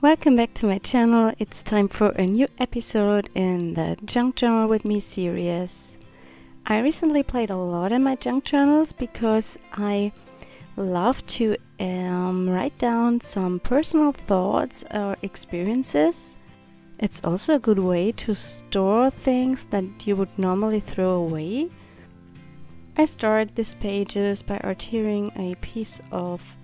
Welcome back to my channel. It's time for a new episode in the Junk Journal with Me series. I recently played a lot in my junk journals because I love to write down some personal thoughts or experiences. It's also a good way to store things that you would normally throw away. I started these pages by adhering a piece of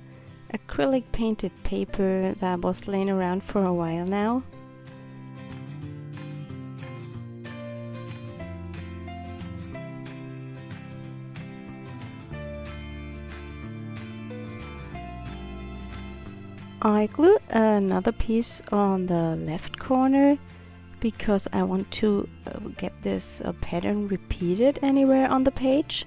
acrylic painted paper that was laying around for a while now. I glued another piece on the left corner because I want to get this pattern repeated anywhere on the page.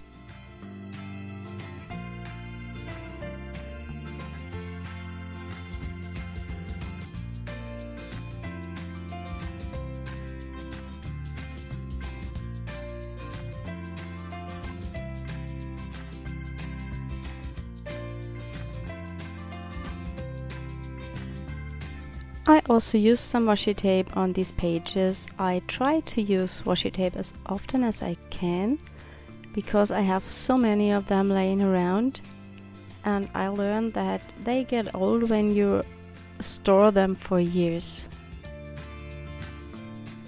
I also use some washi tape on these pages. I try to use washi tape as often as I can because I have so many of them laying around, and I learned that they get old when you store them for years.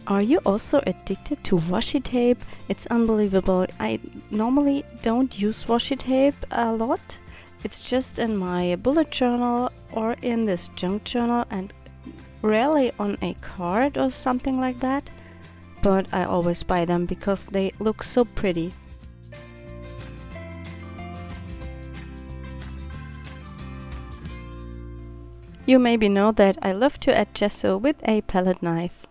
Are you also addicted to washi tape? It's unbelievable. I normally don't use washi tape a lot. It's just in my bullet journal or in this junk journal and rarely on a card or something like that, but I always buy them because they look so pretty. You maybe know that I love to add gesso with a palette knife.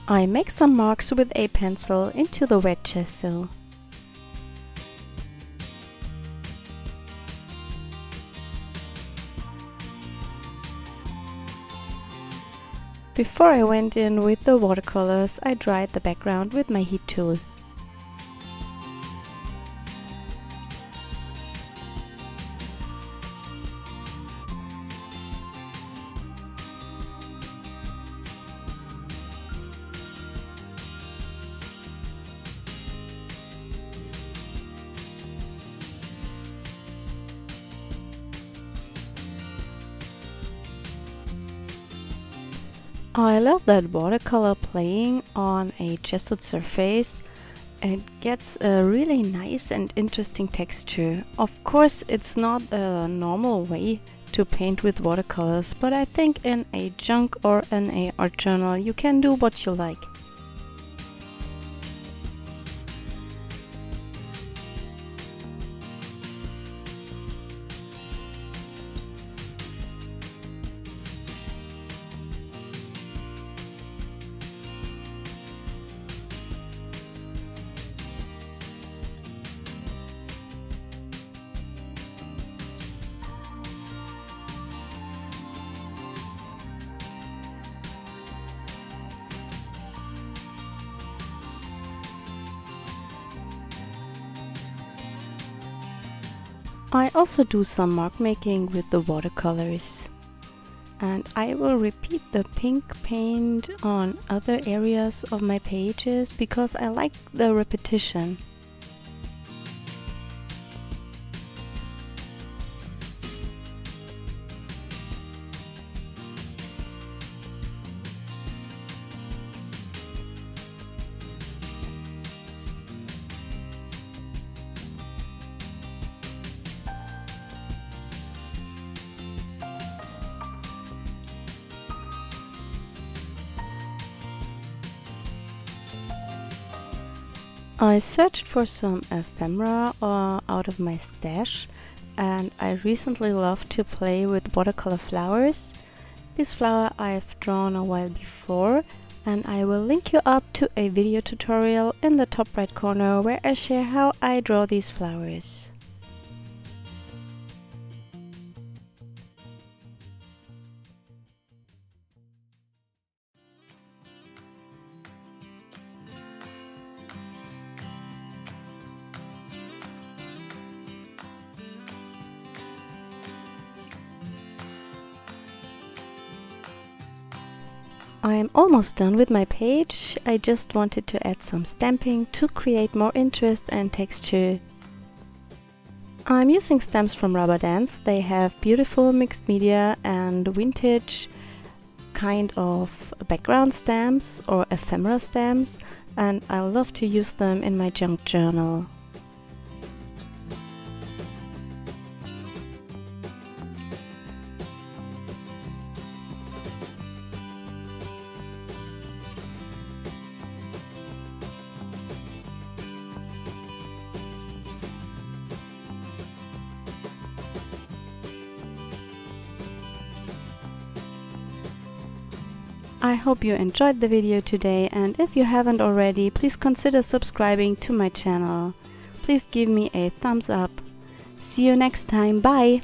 I make some marks with a pencil into the wet gesso. Before I went in with the watercolors, I dried the background with my heat tool. I love that watercolor playing on a gessoed surface. It gets a really nice and interesting texture. Of course, it's not a normal way to paint with watercolors, but I think in a junk or in a art journal you can do what you like. I also do some mark making with the watercolors, and I will repeat the pink paint on other areas of my pages because I like the repetition. I searched for some ephemera out of my stash, and I recently loved to play with watercolor flowers. This flower I've drawn a while before, and I will link you up to a video tutorial in the top right corner where I share how I draw these flowers. I'm almost done with my page. I just wanted to add some stamping to create more interest and texture. I'm using stamps from Rubber Dance. They have beautiful mixed media and vintage kind of background stamps or ephemera stamps, and I love to use them in my junk journal. I hope you enjoyed the video today, and if you haven't already, please consider subscribing to my channel. Please give me a thumbs up. See you next time. Bye!